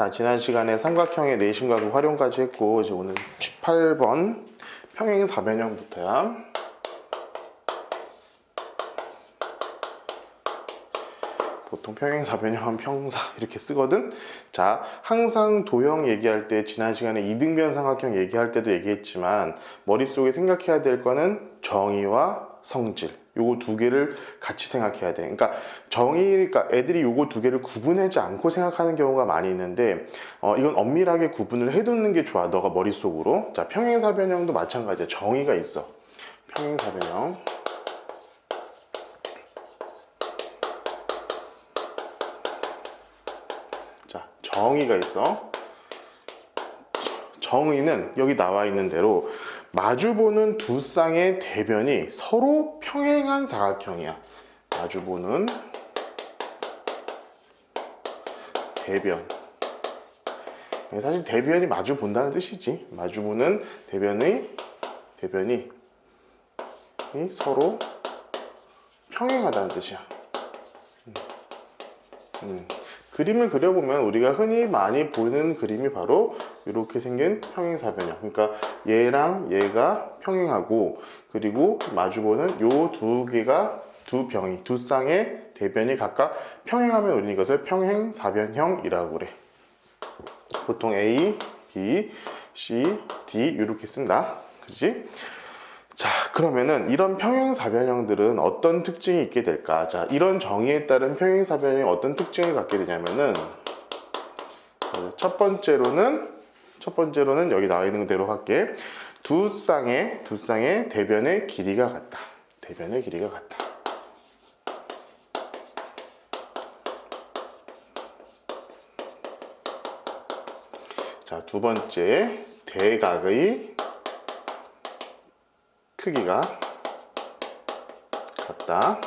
자, 지난 시간에 삼각형의 내심과도 활용까지 했고, 이제 오늘 18번 평행사변형부터야. 보통 평행사변형은 평사 이렇게 쓰거든. 자, 항상 도형 얘기할 때 지난 시간에 이등변 삼각형 얘기할 때도 얘기했지만 머릿속에 생각해야 될 거는 정의와 성질, 요거 두 개를 같이 생각해야 돼. 그러니까 그러니까 애들이 요거 두 개를 구분하지 않고 생각하는 경우가 많이 있는데 이건 엄밀하게 구분을 해두는 게 좋아, 너가 머릿속으로. 자, 평행사변형도 마찬가지야. 정의가 있어. 평행사변형. 자, 정의가 있어. 정의는 여기 나와 있는 대로 마주보는 두 쌍의 대변이 서로 평행한 사각형이야. 마주보는 대변. 사실 대변이 마주 본다는 뜻이지. 마주보는 대변이 서로 평행하다는 뜻이야. 그림을 그려보면 우리가 흔히 많이 보는 그림이 바로 이렇게 생긴 평행사변형. 그러니까 얘랑 얘가 평행하고, 그리고 마주보는 요 두 쌍의 대변이 각각 평행하면 우리는 이것을 평행사변형이라고 그래. 보통 A, B, C, D 이렇게 쓴다. 그치? 자, 그러면은 이런 평행사변형들은 어떤 특징이 있게 될까? 자, 이런 정의에 따른 평행사변형이 어떤 특징을 갖게 되냐면은, 첫 번째로는 여기 나와 있는 대로 할게. 두 쌍의 대변의 길이가 같다. 대변의 길이가 같다. 자, 두 번째, 대각의 크기가 같다.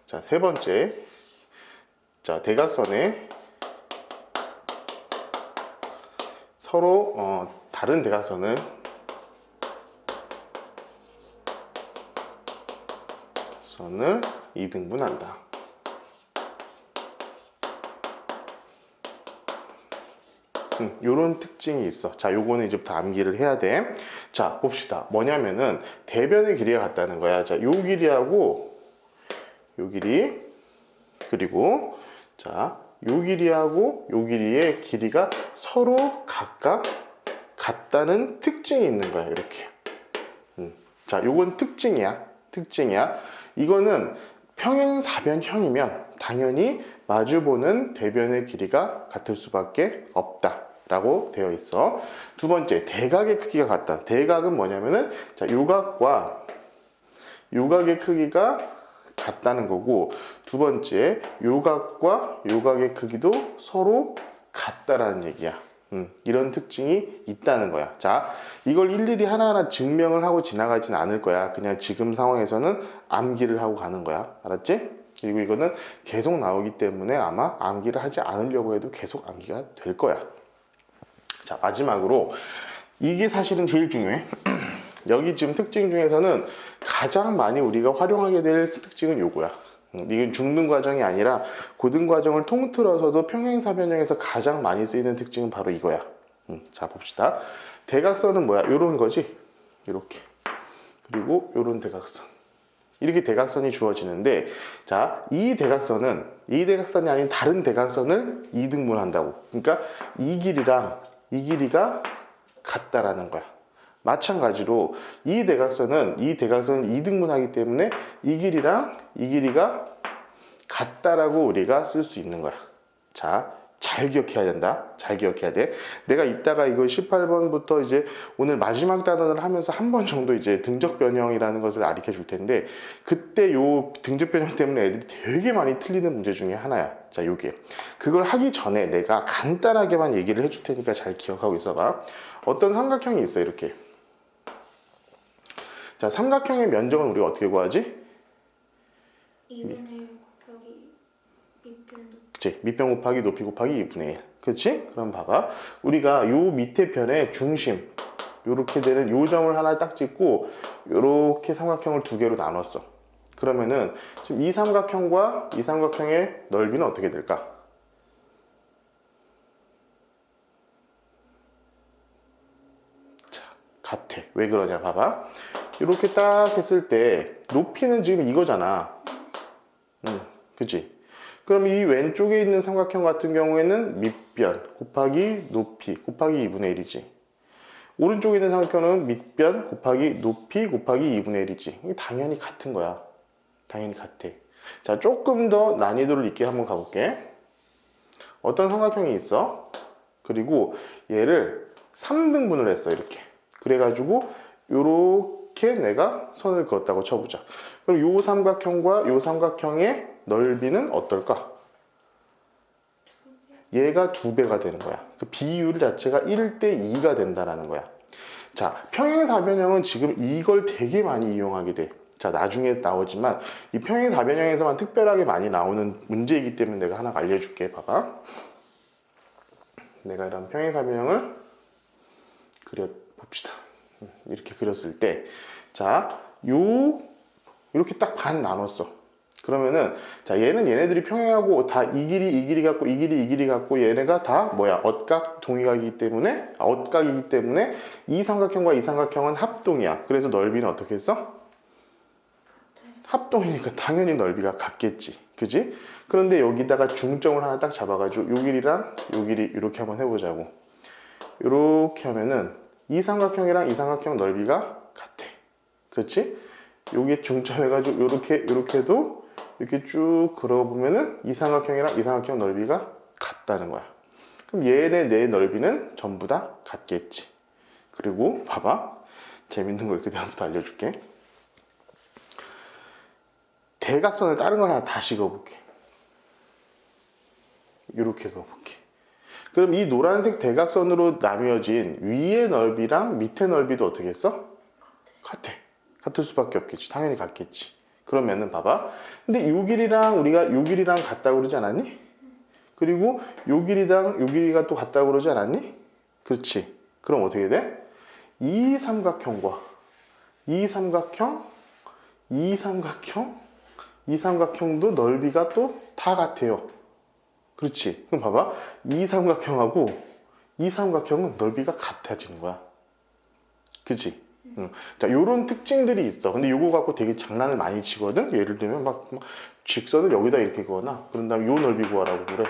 자, 세 번째, 자, 대각선에 서로 다른 대각선을 이등분한다. 요런 특징이 있어. 자, 요거는 이제부터 암기를 해야 돼. 자, 봅시다. 뭐냐면은 대변의 길이가 같다는 거야. 자, 요 길이하고 요 길이, 그리고 자, 요 길이하고 요 길이의 길이가 서로 각각 같다는 특징이 있는 거야. 이렇게. 자, 요건 특징이야. 이거는 평행사변형이면 당연히 마주보는 대변의 길이가 같을 수밖에 없다 라고 되어 있어. 두 번째, 대각의 크기가 같다. 대각은 뭐냐면은, 자, 요각과 요각의 크기가 같다는 거고, 두 번째, 요각과 요각의 크기도 서로 같다라는 얘기야. 이런 특징이 있다는 거야. 자, 이걸 일일이 하나하나 증명을 하고 지나가진 않을 거야. 그냥 지금 상황에서는 암기를 하고 가는 거야. 알았지? 그리고 이거는 계속 나오기 때문에 아마 암기를 하지 않으려고 해도 계속 암기가 될 거야. 자, 마지막으로 이게 사실은 제일 중요해. 여기 지금 특징 중에서는 가장 많이 우리가 활용하게 될 특징은 요거야. 이건 중등 과정이 아니라 고등 과정을 통틀어서도 평행사변형에서 가장 많이 쓰이는 특징은 바로 이거야. 자, 봅시다. 대각선은 뭐야? 요런 거지. 이렇게. 그리고 요런 대각선. 이렇게 대각선이 주어지는데, 자, 이 대각선이 아닌 다른 대각선을 이등분한다고. 그러니까 이 길이랑 이 길이가 같다라는 거야. 마찬가지로 이 대각선을 이등분하기 때문에 이 길이랑 이 길이가 같다라고 우리가 쓸 수 있는 거야. 자, 잘 기억해야 된다. 잘 기억해야 돼. 내가 이따가 이거 18번부터 이제 오늘 마지막 단원을 하면서 한 번 정도 이제 등적변형이라는 것을 가르쳐 줄 텐데, 그때 요 등적변형 때문에 애들이 되게 많이 틀리는 문제 중에 하나야. 자, 요게. 그걸 하기 전에 내가 간단하게만 얘기를 해줄 테니까 잘 기억하고 있어봐. 어떤 삼각형이 있어, 이렇게. 자, 삼각형의 면적은 우리가 어떻게 구하지? 2분의 1 곱하기 밑변 높이. 그치? 밑변 곱하기 높이 곱하기 2분의 1. 그치? 그럼 봐봐. 우리가 요 밑에 편의 중심, 요렇게 되는 요 점을 하나 딱 찍고 요렇게 삼각형을 두 개로 나눴어. 그러면은 지금 이 삼각형과 이 삼각형의 넓이는 어떻게 될까? 같아. 왜 그러냐 봐봐. 이렇게 딱 했을 때 높이는 지금 이거잖아. 그치? 그럼 이 왼쪽에 있는 삼각형 같은 경우에는 밑변 곱하기 높이 곱하기 2분의 1이지. 오른쪽에 있는 삼각형은 밑변 곱하기 높이 곱하기 2분의 1이지. 이게 당연히 같은 거야. 당연히 같아. 자, 조금 더 난이도를 있게 한번 가볼게. 어떤 삼각형이 있어. 그리고 얘를 3등분을 했어. 이렇게. 그래가지고 요렇게 내가 선을 그었다고 쳐보자. 그럼 요 삼각형과 요 삼각형의 넓이는 어떨까? 얘가 2배가 되는 거야. 그 비율 자체가 1대2가 된다는 거야. 자, 평행사변형은 지금 이걸 되게 많이 이용하게 돼. 자, 나중에 나오지만 이 평행사변형에서만 특별하게 많이 나오는 문제이기 때문에 내가 하나 알려줄게. 봐봐. 내가 이런 평행사변형을 그려봅시다. 이렇게 그렸을 때, 자, 이렇게 딱 반 나눴어. 그러면은, 자, 얘네들이 평행하고 다 이 길이 같고, 이 길이 같고, 얘네가 다 뭐야? 억각 동의각이기 때문에, 억각이기 때문에 이 삼각형과 이 삼각형은 합동이야. 그래서 넓이는 어떻게 했어? 합동이니까 당연히 넓이가 같겠지. 그지? 그런데 여기다가 중점을 하나 딱 잡아가지고 요 길이랑 요 길이 이렇게 한번 해보자고. 이렇게 하면은 이 삼각형이랑 이 삼각형 넓이가 같아. 그렇지? 여기에 중점해가지고 요렇게 해도 이렇게 쭉 그려보면은 이 삼각형이랑 이 삼각형 넓이가 같다는 거야. 그럼 얘네 내 넓이는 전부 다 같겠지. 그리고 봐봐. 재밌는 걸 그 다음부터 알려줄게. 대각선을 다른 걸 하나 다시 그어볼게. 이렇게 그어볼게. 그럼 이 노란색 대각선으로 나뉘어진 위의 넓이랑 밑의 넓이도 어떻게 했어? 같아. 같을 수밖에 없겠지. 당연히 같겠지. 그러면은 봐봐. 근데 요 길이랑 우리가 요 길이랑 같다고 그러지 않았니? 그리고 요 길이랑 요 길이가 또 같다고 그러지 않았니? 그렇지. 그럼 어떻게 돼? 이 삼각형과 이 삼각형, 이 삼각형, 이 삼각형도 넓이가 또 다 같아요. 그렇지. 그럼 봐봐. 이 삼각형하고 이 삼각형은 넓이가 같아지는 거야. 그치? 자, 요런 특징들이 있어. 근데 요거 갖고 되게 장난을 많이 치거든? 예를 들면 막 직선을 여기다 이렇게 그어놔. 그런 다음에 요 넓이 구하라고 그래.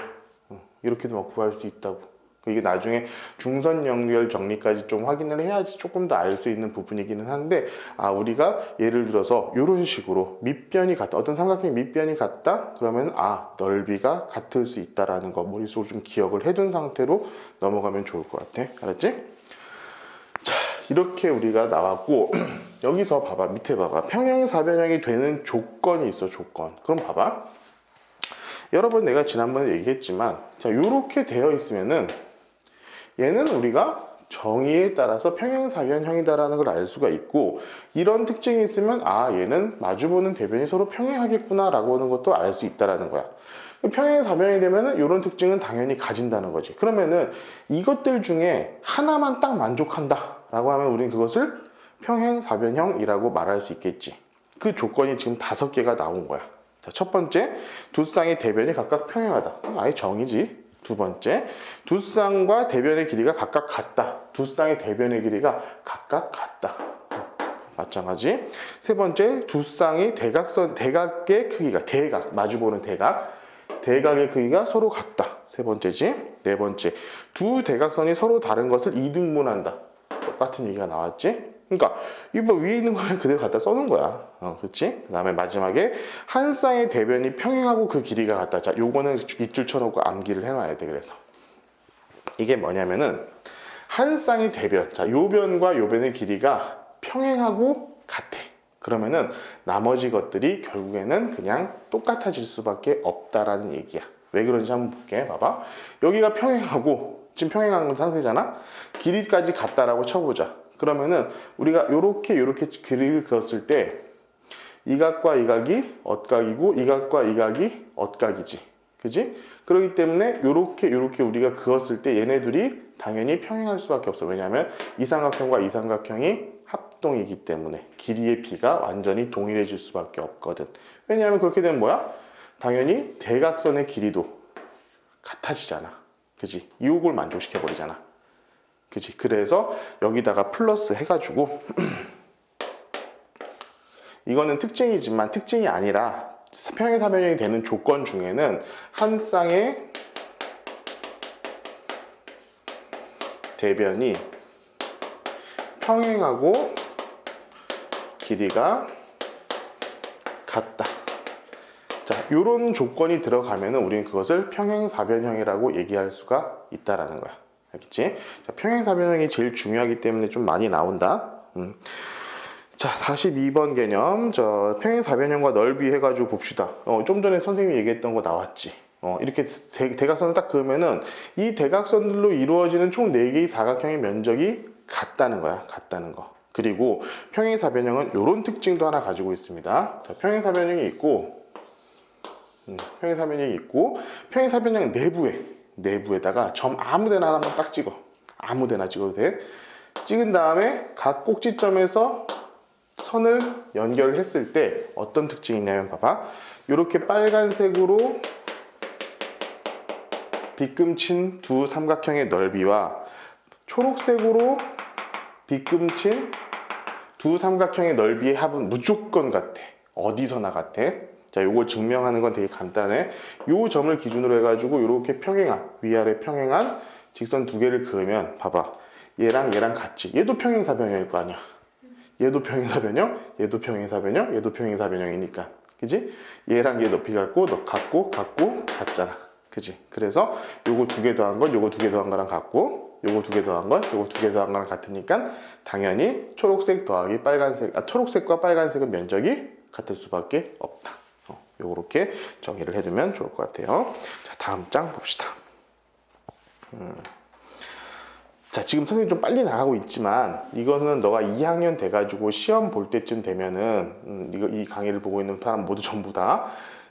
이렇게도 막 구할 수 있다고. 이게 나중에 중선 연결 정리까지 좀 확인을 해야지 조금 더 알 수 있는 부분이기는 한데, 아, 우리가 예를 들어서 이런 식으로 밑변이 같다. 어떤 삼각형의 밑변이 같다? 그러면 아, 넓이가 같을 수 있다라는 거 머릿속으로 좀 기억을 해둔 상태로 넘어가면 좋을 것 같아. 알았지? 자, 이렇게 우리가 나왔고 여기서 봐봐. 밑에 봐봐. 평행사변형이 되는 조건이 있어. 조건. 그럼 봐봐. 여러 번 내가 지난번에 얘기했지만, 자, 요렇게 되어 있으면은 얘는 우리가 정의에 따라서 평행사변형이다라는 걸 알 수가 있고, 이런 특징이 있으면 아, 얘는 마주보는 대변이 서로 평행하겠구나 라고 하는 것도 알 수 있다라는 거야. 평행사변이 되면은 이런 특징은 당연히 가진다는 거지. 그러면은 이것들 중에 하나만 딱 만족한다 라고 하면 우리는 그것을 평행사변형이라고 말할 수 있겠지. 그 조건이 지금 5개가 나온 거야. 자, 첫 번째, 두 쌍의 대변이 각각 평행하다. 아예 정이지. 두 번째, 두 쌍과 대변의 길이가 각각 같다. 두 쌍의 대변의 길이가 각각 같다. 마찬가지. 세 번째, 두 쌍의 대각의 크기가, 마주보는 대각의 크기가 서로 같다. 세 번째지. 네 번째, 두 대각선이 서로 다른 것을 이등분한다. 똑같은 얘기가 나왔지. 그러니까 이거 위에 있는 걸 그대로 갖다 써놓은 거야. 그렇지? 그 다음에 마지막에 한 쌍의 대변이 평행하고 그 길이가 같다. 자, 요거는 밑줄 쳐놓고 암기를 해놔야 돼. 그래서 이게 뭐냐면은 한 쌍의 대변, 자, 요 변과 요 변의 길이가 평행하고 같아. 그러면은 나머지 것들이 결국에는 그냥 똑같아질 수밖에 없다라는 얘기야. 왜 그런지 한번 볼게. 봐봐. 여기가 평행하고 지금 평행한 상태잖아. 길이까지 같다라고 쳐보자. 그러면은 우리가 요렇게 길이를 그었을 때 이 각과 이 각이 엇각이고 이 각과 이 각이 엇각이지. 그지? 그렇기 때문에 요렇게 우리가 그었을 때 얘네들이 당연히 평행할 수밖에 없어. 왜냐하면 이 삼각형과 이 삼각형이 합동이기 때문에 길이의 비가 완전히 동일해질 수밖에 없거든. 왜냐하면 그렇게 되면 뭐야? 당연히 대각선의 길이도 같아지잖아. 그지? 이걸 만족시켜 버리잖아. 그지? 그래서 여기다가 플러스 해가지고 이거는 특징이지만 특징이 아니라 평행사변형이 되는 조건 중에는 한 쌍의 대변이 평행하고 길이가 같다. 자, 이런 조건이 들어가면은 우리는 그것을 평행사변형이라고 얘기할 수가 있다라는 거야. 알겠지? 자, 평행사변형이 제일 중요하기 때문에 좀 많이 나온다. 자, 42번 개념. 저 평행사변형과 넓이 해가지고 봅시다. 좀 전에 선생님이 얘기했던 거 나왔지. 이렇게 대각선을 딱 그으면은 이 대각선들로 이루어지는 총 4개의 사각형의 면적이 같다는 거야. 같다는 거. 그리고 평행사변형은 이런 특징도 하나 가지고 있습니다. 자, 평행사변형이 있고, 평행사변형은 내부에다가 점 아무데나 한번 딱 찍어. 아무데나 찍어도 돼. 찍은 다음에 각 꼭지점에서 선을 연결했을 때 어떤 특징이 있냐면 봐봐. 이렇게 빨간색으로 빗금친 두 삼각형의 넓이와 초록색으로 빗금친 두 삼각형의 넓이의 합은 무조건 같아. 어디서나 같아. 자, 요걸 증명하는 건 되게 간단해. 요 점을 기준으로 해가지고 이렇게 평행한, 위아래 평행한 직선 두 개를 그으면 봐봐. 얘랑 같지. 얘도 평행사변형일 거 아니야. 얘도 평행사변형, 얘도 평행사변형, 얘도 평행사변형이니까. 그지? 얘랑 얘 높이 같고, 같잖아. 그지? 그래서 요거 두 개 더한 건 요거 두 개 더한 거랑 같고, 요거 두 개 더한 건 요거 두 개 더한 거랑 같으니까 당연히 초록색 더하기 빨간색, 초록색과 빨간색은 면적이 같을 수밖에 없다. 요렇게 정의를 해두면 좋을 것 같아요. 자, 다음 장 봅시다. 자, 지금 선생님 좀 빨리 나가고 있지만 이거는 너가 2학년 돼가지고 시험 볼 때쯤 되면은 이 강의를 보고 있는 사람 모두 전부 다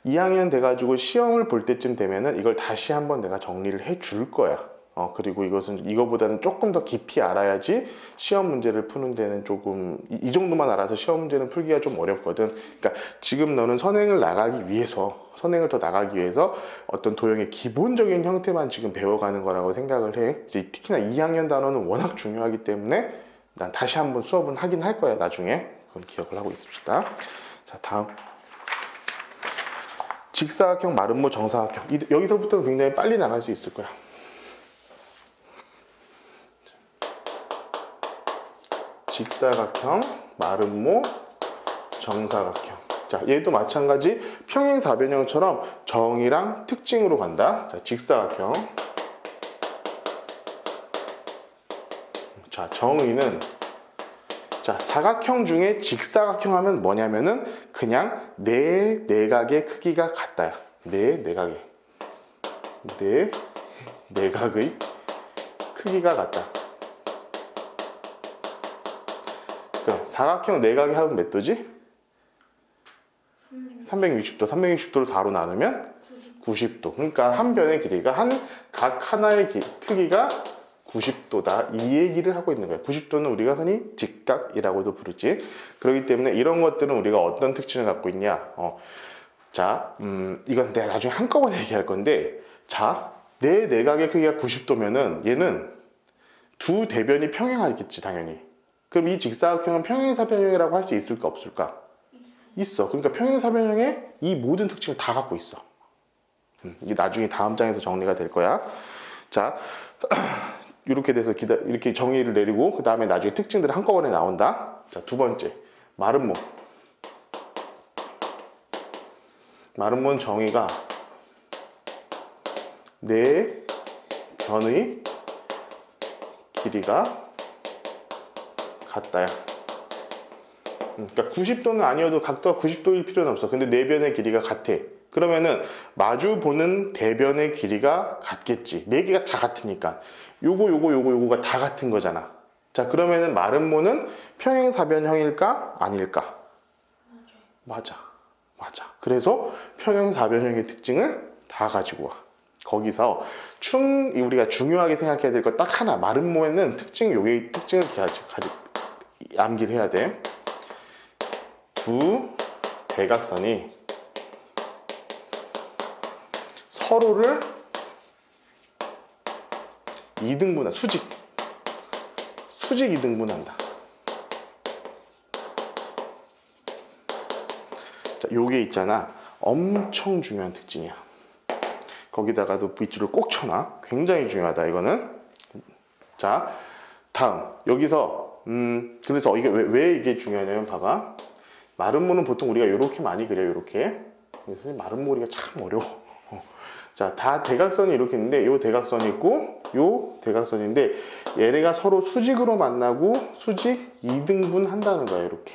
2학년 돼가지고 시험을 볼 때쯤 되면은 이걸 다시 한번 내가 정리를 해줄 거야. 그리고 이거보다는 조금 더 깊이 알아야지 시험 문제를 푸는 데는 조금 이 정도만 알아서 시험 문제는 풀기가 좀 어렵거든. 그러니까 지금 너는 선행을 더 나가기 위해서 어떤 도형의 기본적인 형태만 지금 배워가는 거라고 생각을 해. 이제 특히나 2학년 단원은 워낙 중요하기 때문에 난 다시 한번 수업은 하긴 할 거야, 나중에. 그건 기억을 하고 있읍시다. 자, 다음. 직사각형, 마름모, 정사각형. 여기서부터는 굉장히 빨리 나갈 수 있을 거야. 직사각형, 마름모, 정사각형. 자, 얘도 마찬가지 평행사변형처럼 정의랑 특징으로 간다. 자, 직사각형. 자, 정의는 자, 사각형 중에 직사각형 하면 뭐냐면은 그냥 네 내각의 크기가 같다야. 네 내각의 크기가 같다. 그럼 사각형 내각의 합은 몇 도지? 360도. 360도를 4로 나누면 90도. 그러니까 한 변의 길이가 각 하나의 크기가 90도다. 이 얘기를 하고 있는 거예요. 90도는 우리가 흔히 직각이라고도 부르지. 그렇기 때문에 이런 것들은 우리가 어떤 특징을 갖고 있냐. 자, 이건 내가 나중에 한꺼번에 얘기할 건데, 자, 내 내각의 크기가 90도면은 얘는 두 대변이 평행하겠지, 당연히. 그럼 이 직사각형은 평행사변형이라고 할 수 있을까 없을까? 있어. 그러니까 평행사변형의 이 모든 특징을 다 갖고 있어. 이게 나중에 다음 장에서 정리가 될 거야. 자, 이렇게 돼서 이렇게 정의를 내리고 그 다음에 나중에 특징들이 한꺼번에 나온다. 자, 두 번째, 마름모. 마름모는 정의가 네 변의 길이가 같다야. 그러니까 90도는 아니어도 각도가 90도일 필요는 없어. 근데 네 변의 길이가 같아. 그러면은 마주 보는 대변의 길이가 같겠지. 네 개가 다 같으니까. 요거가 다 같은 거잖아. 자, 그러면은 마름모는 평행사변형일까? 아닐까? 맞아. 그래서 평행사변형의 특징을 다 가지고 와. 거기서 우리가 중요하게 생각해야 될 거 딱 하나. 마름모에는 특징을 암기를 해야 돼. 두 대각선이 서로를 2등분한 수직 수직 이등분한다. 자, 요게 있잖아. 엄청 중요한 특징이야. 거기다가도 밑줄을 꼭 쳐놔. 굉장히 중요하다, 이거는. 자, 다음. 여기서, 그래서 이게 왜 이게 중요하냐면, 봐봐. 마름모는 보통 우리가 이렇게 많이 그려요, 이렇게. 그래서 마름모리가 참 어려워. 자, 다 대각선이 이렇게 있는데, 요 대각선이 있고, 요 대각선인데, 얘네가 서로 수직으로 만나고, 수직 2등분 한다는 거야, 이렇게.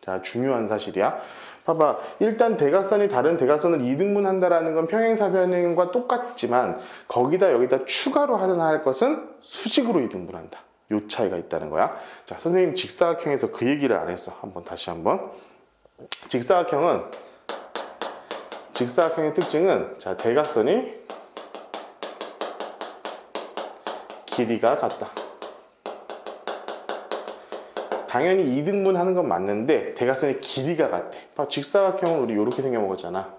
자, 중요한 사실이야. 봐봐. 일단 대각선이 다른 대각선을 2등분 한다라는 건 평행사변과 똑같지만 거기다 여기다 추가로 하나 할 것은 수직으로 2등분 한다. 요 차이가 있다는 거야. 자, 선생님 직사각형에서 그 얘기를 안 했어. 다시 한번. 직사각형의 특징은 자, 대각선이 길이가 같다. 당연히 2등분 하는 건 맞는데 대각선의 길이가 같아. 직사각형은 우리 이렇게 생겨 먹었잖아.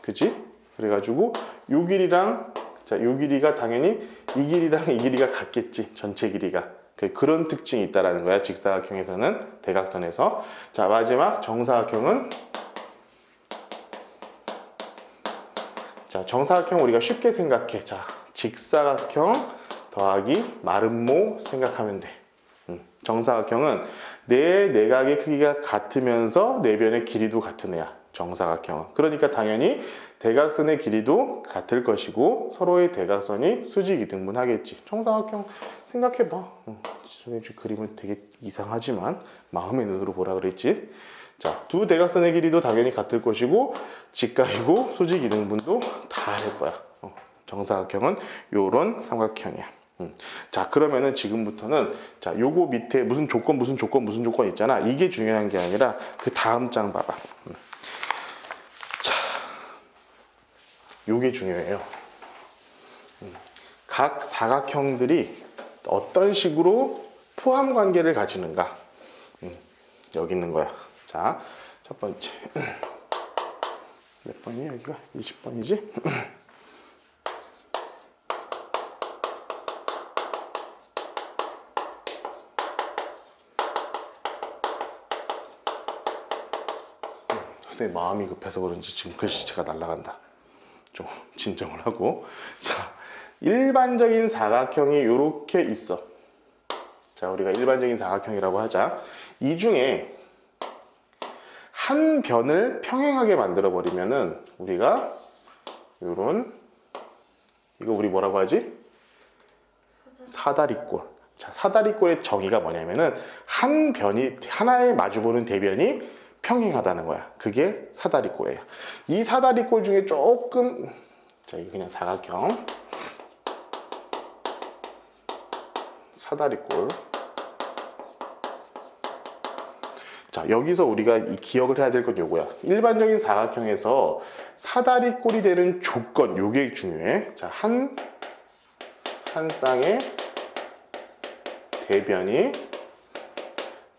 그치? 그래가지고 요 길이랑 자, 요 길이가 당연히 이 길이랑 이 길이가 같겠지. 전체 길이가. 그런 특징이 있다라는 거야. 직사각형에서는 대각선에서. 자, 마지막 정사각형은 자, 정사각형 우리가 쉽게 생각해. 자, 직사각형 더하기 마름모 생각하면 돼. 정사각형은 내 내각의 크기가 같으면서 내 변의 길이도 같은 애야. 정사각형은. 그러니까 당연히 대각선의 길이도 같을 것이고 서로의 대각선이 수직 이등분 하겠지. 정사각형 생각해봐. 선생님 그림은 되게 이상하지만 마음의 눈으로 보라 그랬지. 자, 두 대각선의 길이도 당연히 같을 것이고 직각이고 수직 이등분도 다 할 거야. 정사각형은 요런 삼각형이야. 자, 그러면은 지금부터는 자, 요거 밑에 무슨 조건 있잖아. 이게 중요한 게 아니라 그 다음 장 봐봐. 자, 요게 중요해요. 각 사각형들이 어떤 식으로 포함 관계를 가지는가. 여기 있는 거야. 자, 첫 번째. 몇 번이야, 여기가? 20번이지? 마음이 급해서 그런지 지금 글씨체가 날아간다. 좀 진정을 하고. 자, 일반적인 사각형이 이렇게 있어. 자, 우리가 일반적인 사각형이라고 하자. 이 중에 한 변을 평행하게 만들어 버리면은 우리가 요런 이거 우리 뭐라고 하지? 사다리꼴. 자, 사다리꼴의 정의가 뭐냐면은 한 변이 하나에 마주보는 대변이 평행하다는 거야. 그게 사다리꼴이에요. 이 사다리꼴 중에 조금 자, 이게 그냥 사각형 사다리꼴. 자, 여기서 우리가 기억을 해야 될 건 요거야. 일반적인 사각형에서 사다리꼴이 되는 조건 요게 중요해. 자, 한 쌍의 대변이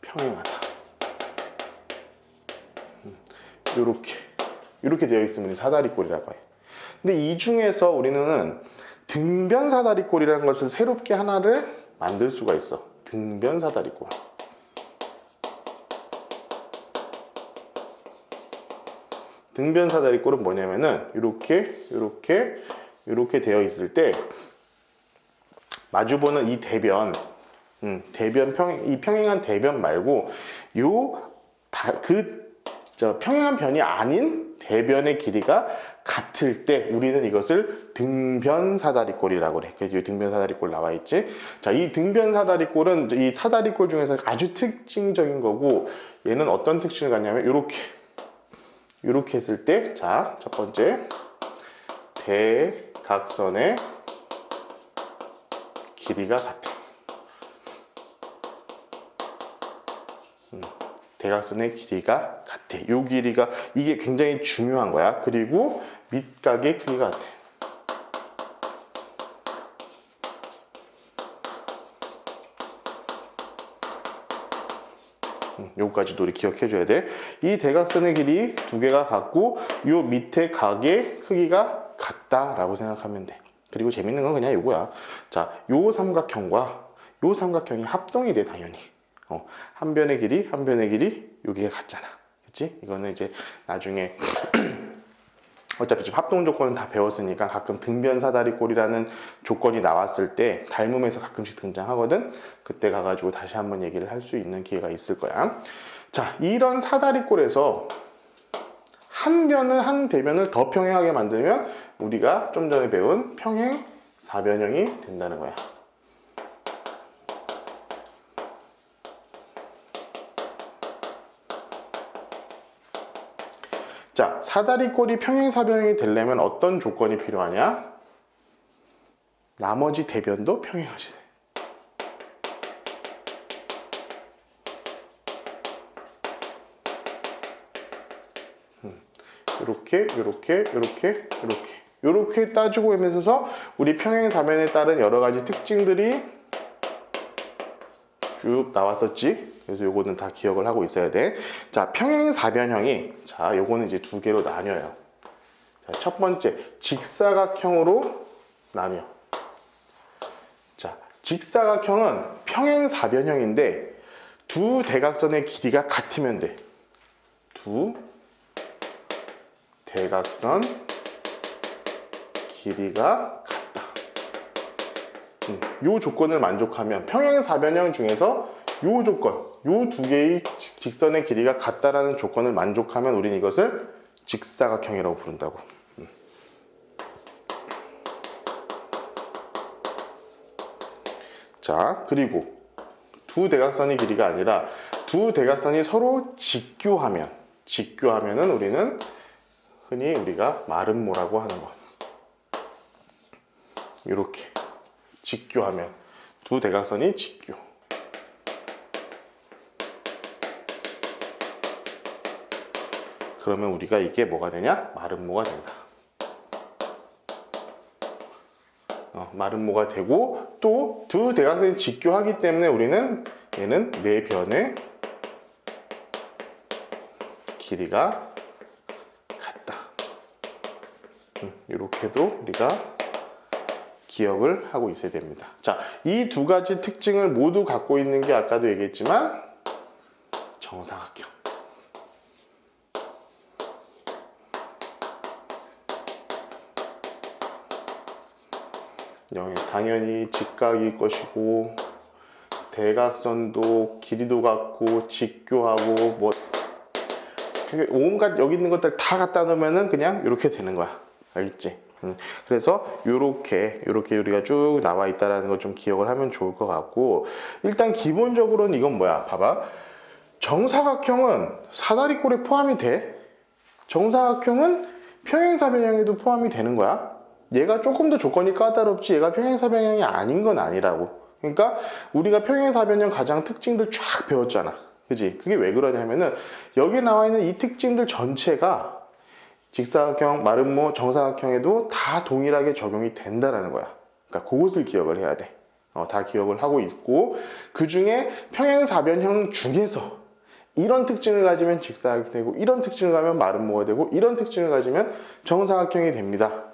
평행하다. 이렇게 되어 있으면 사다리꼴이라고 해. 근데 이 중에서 우리는 등변 사다리꼴이라는 것을 새롭게 하나를 만들 수가 있어. 등변 사다리꼴. 등변 사다리꼴은 뭐냐면은 이렇게 되어 있을 때 마주보는 이 대변, 이 평행한 대변 말고 평행한 변이 아닌 대변의 길이가 같을 때 우리는 이것을 등변 사다리꼴이라고 그래. 그래서 이 등변 사다리꼴 나와 있지. 자, 이 등변 사다리꼴은 이 사다리꼴 중에서 아주 특징적인 거고 얘는 어떤 특징을 갖냐면 이렇게 했을 때 자, 첫 번째 대각선의 길이가 같아. 대각선의 길이가 같아. 요 길이가 이게 굉장히 중요한 거야. 그리고 밑각의 크기가 같아. 요거까지도 우리 기억해 줘야 돼. 이 대각선의 길이 두 개가 같고 요 밑에 각의 크기가 같다라고 생각하면 돼. 그리고 재밌는 건 그냥 요거야. 자, 요 삼각형과 요 삼각형이 합동이 돼 당연히. 한 변의 길이 한 변의 길이 여기가 같잖아. 그치? 이거는 이제 나중에 어차피 지금 합동 조건은 다 배웠으니까 가끔 등변 사다리꼴이라는 조건이 나왔을 때 닮음에서 가끔씩 등장하거든. 그때 가가지고 다시 한번 얘기를 할 수 있는 기회가 있을 거야. 자, 이런 사다리꼴에서 한 변은 한 대변을 더 평행하게 만들면 우리가 좀 전에 배운 평행 사변형이 된다는 거야. 자, 사다리꼴이 평행사변형이 되려면 어떤 조건이 필요하냐? 나머지 대변도 평행하지 돼. 이렇게 따지고 있면서 우리 평행사변에 따른 여러 가지 특징들이 쭉 나왔었지. 그래서 요거는 다 기억을 하고 있어야 돼. 자, 평행사변형이, 자, 요거는 이제 두 개로 나뉘어요. 자, 첫 번째, 직사각형으로 나뉘어. 자, 직사각형은 평행사변형인데 두 대각선의 길이가 같으면 돼. 두 대각선 길이가 같다. 요 조건을 만족하면 평행사변형 중에서 요 조건, 요 두 개의 직선의 길이가 같다라는 조건을 만족하면 우리는 이것을 직사각형이라고 부른다고. 자, 그리고 두 대각선의 길이가 아니라 두 대각선이 서로 직교하면은 우리는 흔히 우리가 마름모라고 하는 것. 이렇게 직교하면 두 대각선이 직교. 그러면 우리가 이게 뭐가 되냐? 마름모가 된다. 마름모가 되고 또 두 대각선이 직교하기 때문에 우리는 얘는 네 변의 길이가 같다. 이렇게도 우리가 기억을 하고 있어야 됩니다. 자, 이 두 가지 특징을 모두 갖고 있는 게 아까도 얘기했지만 정사각형. 당연히 직각일 것이고 대각선도 길이도 같고 직교하고 뭐 온갖 여기 있는 것들 다 갖다 놓으면은 그냥 이렇게 되는 거야. 알겠지? 그래서 요렇게 우리가 쭉 나와 있다라는 걸 좀 기억을 하면 좋을 것 같고, 일단 기본적으로는 이건 뭐야? 봐봐. 정사각형은 사다리꼴에 포함이 돼. 정사각형은 평행사변형에도 포함이 되는 거야. 얘가 조금 더 조건이 까다롭지 얘가 평행사변형이 아닌 건 아니라고. 그러니까 우리가 평행사변형 가장 특징들 쫙 배웠잖아. 그지? 그게 왜 그러냐면은 여기 나와 있는 이 특징들 전체가 직사각형, 마름모, 정사각형에도 다 동일하게 적용이 된다라는 거야. 그러니까 그것을 기억을 해야 돼. 다 기억을 하고 있고, 그 중에 평행사변형 중에서 이런 특징을 가지면 직사각형이 되고, 이런 특징을 가지면 마름모가 되고, 이런 특징을 가지면 정사각형이 됩니다.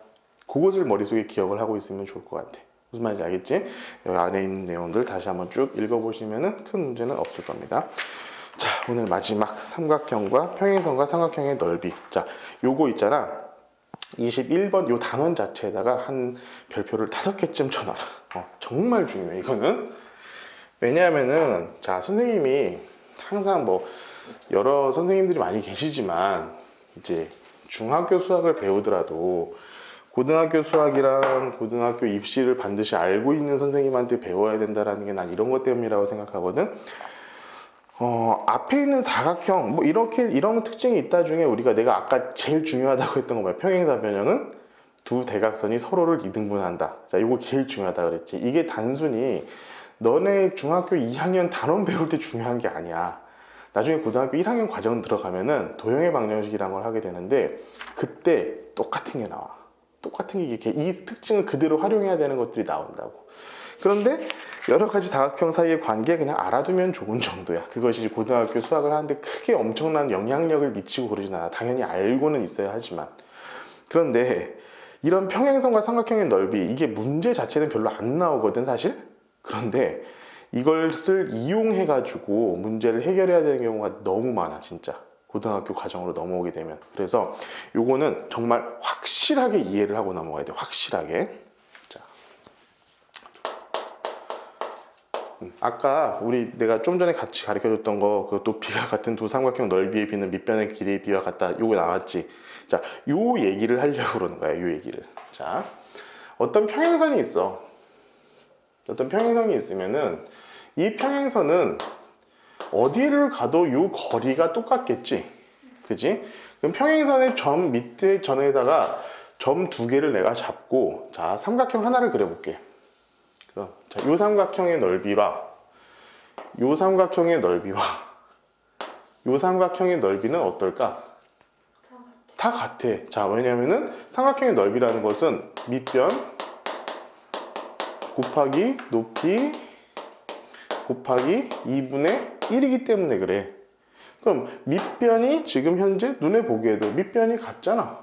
그것을 머릿속에 기억을 하고 있으면 좋을 것 같아. 무슨 말인지 알겠지? 여기 안에 있는 내용들 다시 한번 쭉 읽어보시면 큰 문제는 없을 겁니다. 자, 오늘 마지막 삼각형과 평행선과 삼각형의 넓이. 자, 요거 있잖아. 21번 요 단원 자체에다가 한 별표를 5개쯤 쳐놔라. 정말 중요해, 이거는. 왜냐하면은, 자, 선생님이 항상 뭐, 여러 선생님들이 많이 계시지만, 이제 중학교 수학을 배우더라도, 고등학교 수학이랑 고등학교 입시를 반드시 알고 있는 선생님한테 배워야 된다라는 게 난 이런 것 때문이라고 생각하거든. 앞에 있는 사각형 뭐 이런 특징이 있다 중에 우리가 내가 아까 제일 중요하다고 했던 거 뭐야? 평행사변형은 두 대각선이 서로를 이등분한다. 자, 이거 제일 중요하다 그랬지. 이게 단순히 너네 중학교 2학년 단원 배울 때 중요한 게 아니야. 나중에 고등학교 1학년 과정 들어가면은 도형의 방정식이라는 걸 하게 되는데 그때 똑같은 게 나와. 똑같은 게 이 특징을 그대로 활용해야 되는 것들이 나온다고. 그런데 여러 가지 다각형 사이의 관계 그냥 알아두면 좋은 정도야. 그것이 고등학교 수학을 하는데 크게 엄청난 영향력을 미치고 그러진 않아. 당연히 알고는 있어야 하지만. 그런데 이런 평행선과 삼각형의 넓이, 이게 문제 자체는 별로 안 나오거든 사실. 그런데 이것을 이용해 가지고 문제를 해결해야 되는 경우가 너무 많아 진짜. 고등학교 과정으로 넘어오게 되면. 그래서 요거는 정말 확실하게 이해를 하고 넘어가야 돼. 확실하게. 자. 아까 내가 좀 전에 같이 가르쳐줬던 거, 그 높이가 같은 두 삼각형 넓이의 비는 밑변의 길이의 비와 같다. 요거 나왔지. 자, 요 얘기를 하려고 그러는 거야. 요 얘기를. 자, 어떤 평행선이 있어. 어떤 평행선이 있으면은 이 평행선은 어디를 가도 요 거리가 똑같겠지. 그지? 그럼 평행선의 점 밑에 전에다가 점 두 개를 내가 잡고, 자, 삼각형 하나를 그려볼게. 자, 요 삼각형의 넓이와 요 삼각형의 넓이와 요 삼각형의 넓이는 어떨까? 다 같아. 자, 왜냐면은 삼각형의 넓이라는 것은 밑변 곱하기 높이 곱하기 2분의 1이기 때문에 그래. 그럼 밑변이 지금 현재 눈에 보기에도 밑변이 같잖아.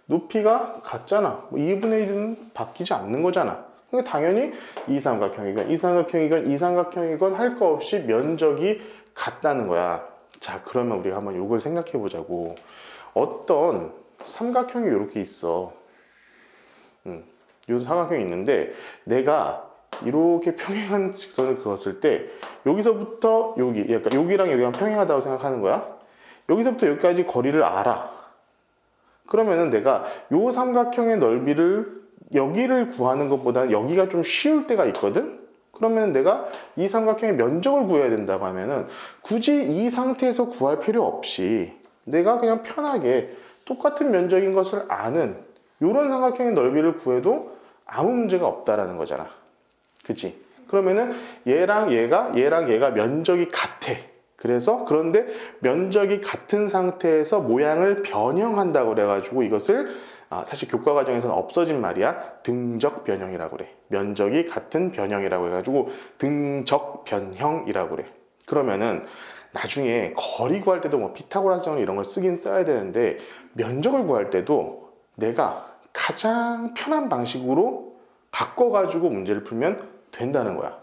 높이가 같잖아. 2분의 1은 바뀌지 않는 거잖아. 그러니까 당연히 이 삼각형이건 이 삼각형이건 이 삼각형이건 할 거 없이 면적이 같다는 거야. 자, 그러면 우리가 한번 이걸 생각해 보자고. 어떤 삼각형이 이렇게 있어. 이 삼각형이 있는데 내가 이렇게 평행한 직선을 그었을 때 여기서부터 여기, 그러니까 여기랑 여기랑 평행하다고 생각하는 거야. 여기서부터 여기까지 거리를 알아. 그러면은 내가 이 삼각형의 넓이를 여기를 구하는 것보다는 여기가 좀 쉬울 때가 있거든. 그러면 내가 이 삼각형의 면적을 구해야 된다고 하면은 굳이 이 상태에서 구할 필요 없이 내가 그냥 편하게 똑같은 면적인 것을 아는 이런 삼각형의 넓이를 구해도 아무 문제가 없다라는 거잖아. 그치? 그러면은 얘랑 얘가 면적이 같아. 그래서 그런데 면적이 같은 상태에서 모양을 변형한다고 그래가지고 이것을 사실 교과 과정에서는 없어진 말이야. 등적 변형이라고 그래. 면적이 같은 변형이라고 해가지고 등적 변형이라고 그래. 그러면은 나중에 거리 구할 때도 뭐 피타고라스 정리 이런 걸 쓰긴 써야 되는데 면적을 구할 때도 내가 가장 편한 방식으로 바꿔가지고 문제를 풀면 된다는 거야.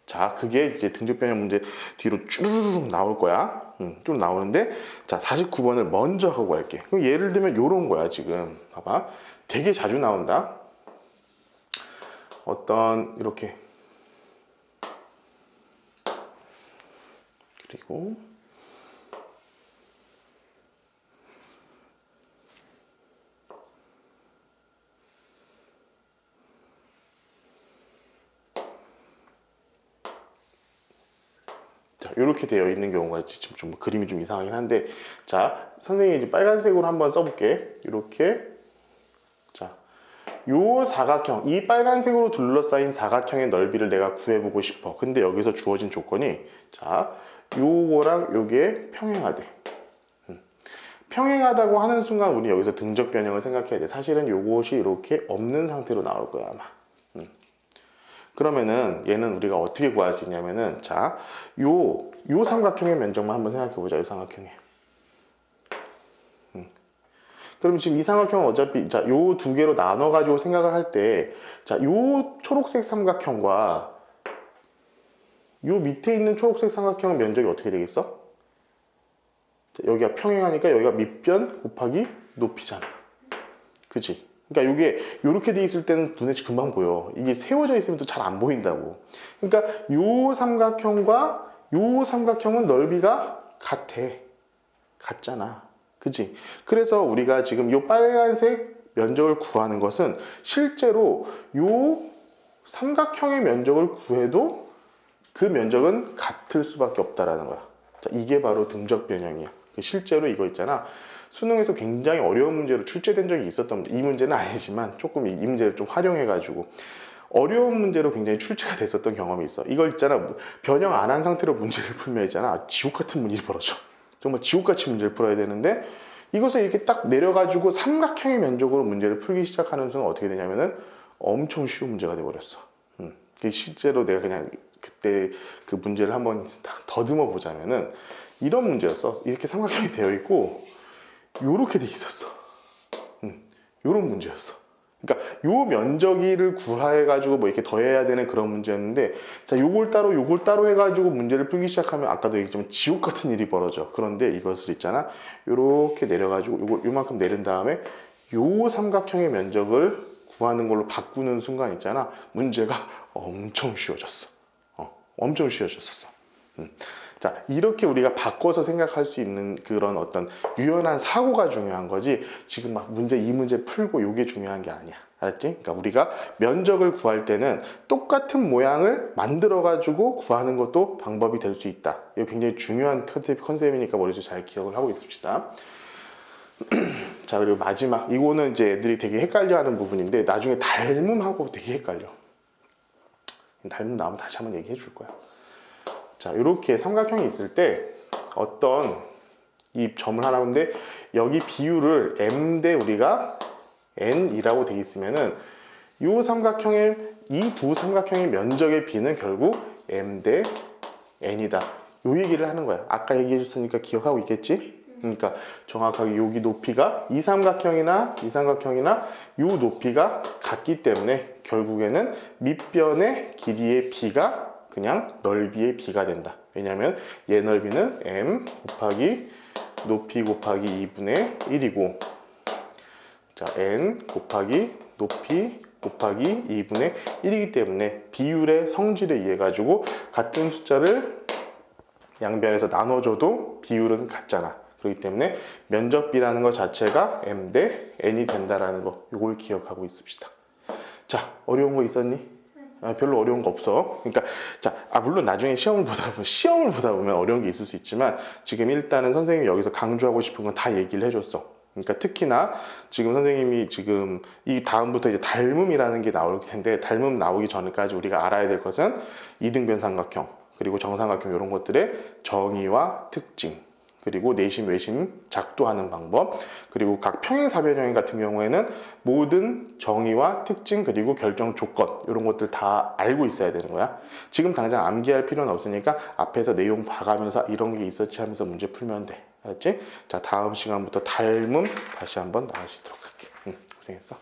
자, 그게 이제 등적 변형 문제 뒤로 쭈르륵 나올 거야. 좀 나오는데, 자, 49번을 먼저 하고 갈게. 그럼 예를 들면 요런 거야, 지금. 봐봐. 되게 자주 나온다. 어떤, 이렇게. 그리고, 자, 이렇게 되어 있는 경우가 지금 좀 그림이 좀 이상하긴 한데, 자, 선생님이 이제 빨간색으로 한번 써볼게. 이렇게. 자, 요 사각형, 이 빨간색으로 둘러싸인 사각형의 넓이를 내가 구해보고 싶어. 근데 여기서 주어진 조건이, 자, 요거랑 요게 평행하대. 평행하다고 하는 순간 우리 여기서 등적 변형을 생각해야 돼. 사실은 요것이 이렇게 없는 상태로 나올 거야, 아마. 그러면은 얘는 우리가 어떻게 구할 수 있냐면은, 자, 요 삼각형의 면적만 한번 생각해 보자. 요 삼각형의. 그럼 지금 이 삼각형은 어차피, 자, 요 두 개로 나눠 가지고 생각을 할 때, 자, 요 초록색 삼각형과 요 밑에 있는 초록색 삼각형 면적이 어떻게 되겠어? 자, 여기가 평행하니까 여기가 밑변 곱하기 높이잖아. 그치? 그러니까 이게 이렇게 돼 있을 때는 눈에 금방 보여. 이게 세워져 있으면 또 잘 안 보인다고. 그러니까 요 삼각형과 요 삼각형은 넓이가 같아. 같잖아. 그치? 그래서 우리가 지금 요 빨간색 면적을 구하는 것은 실제로 요 삼각형의 면적을 구해도 그 면적은 같을 수밖에 없다라는 거야. 자, 이게 바로 등적 변형이야. 실제로 이거 있잖아. 수능에서 굉장히 어려운 문제로 출제된 적이 있었던 문제. 이 문제는 아니지만 조금 이 문제를 좀 활용해가지고 어려운 문제로 굉장히 출제가 됐었던 경험이 있어. 이걸 있잖아. 변형 안 한 상태로 문제를 풀면 있잖아. 지옥 같은 일이 벌어져. 정말 지옥같이 문제를 풀어야 되는데 이것을 이렇게 딱 내려가지고 삼각형의 면적으로 문제를 풀기 시작하는 순간 어떻게 되냐면은 엄청 쉬운 문제가 돼버렸어. 실제로 내가 그냥 그때 그 문제를 한번 더듬어 보자면은 이런 문제였어. 이렇게 삼각형이 되어 있고 요렇게 돼 있었어. 요런 문제였어. 그러니까 요 면적이를 구해가지고 뭐 이렇게 더해야 되는 그런 문제였는데, 자, 요걸 따로 해가지고 문제를 풀기 시작하면 아까도 얘기했지만 지옥 같은 일이 벌어져. 그런데 이것을 있잖아, 요렇게 내려가지고 요걸 요만큼 내린 다음에 요 삼각형의 면적을 구하는 걸로 바꾸는 순간 있잖아, 문제가 엄청 쉬워졌어. 엄청 쉬워졌었어. 자, 이렇게 우리가 바꿔서 생각할 수 있는 그런 어떤 유연한 사고가 중요한 거지, 지금 막 이 문제 풀고 요게 중요한 게 아니야. 알았지? 그러니까 우리가 면적을 구할 때는 똑같은 모양을 만들어 가지고 구하는 것도 방법이 될 수 있다. 이거 굉장히 중요한 컨셉이니까 머릿속에 잘 기억을 하고 있읍시다. 자, 그리고 마지막, 이거는 이제 애들이 되게 헷갈려 하는 부분인데, 나중에 닮음하고 되게 헷갈려. 닮음 나오면 다시 한번 얘기해 줄 거야. 자, 이렇게 삼각형이 있을 때 어떤 이 점을 하나, 근데 여기 비율을 m 대 우리가 n이라고 돼 있으면은 이 삼각형의, 이 두 삼각형의 면적의 비는 결국 m 대 n이다. 요 얘기를 하는 거야. 아까 얘기해 줬으니까 기억하고 있겠지? 그러니까 정확하게 여기 높이가 이 삼각형이나 요 높이가 같기 때문에 결국에는 밑변의 길이의 비가 그냥 넓이의 비가 된다. 왜냐하면 얘 넓이는 m 곱하기 높이 곱하기 2분의 1이고, 자, n 곱하기 높이 곱하기 2분의 1이기 때문에 비율의 성질에 의해 가지고 같은 숫자를 양변에서 나눠줘도 비율은 같잖아. 그렇기 때문에 면적비라는 것 자체가 m 대 n이 된다라는 거, 이걸 기억하고 있읍시다. 자, 어려운 거 있었니? 별로 어려운 거 없어. 그러니까 자, 물론 나중에 시험을 보다 보면 어려운 게 있을 수 있지만, 지금 일단은 선생님이 여기서 강조하고 싶은 건 다 얘기를 해줬어. 그러니까 특히나 지금 선생님이 지금 이 다음부터 이제 닮음이라는 게 나올 텐데, 닮음 나오기 전까지 우리가 알아야 될 것은 이등변 삼각형, 그리고 정삼각형, 이런 것들의 정의와 특징, 그리고 내심, 외심 작도하는 방법, 그리고 각 평행사변형 같은 경우에는 모든 정의와 특징, 그리고 결정 조건, 이런 것들 다 알고 있어야 되는 거야. 지금 당장 암기할 필요는 없으니까 앞에서 내용 봐가면서 이런 게 있었지 하면서 문제 풀면 돼. 알았지? 자, 다음 시간부터 닮음 다시 한번 나올 수 있도록 할게. 고생했어.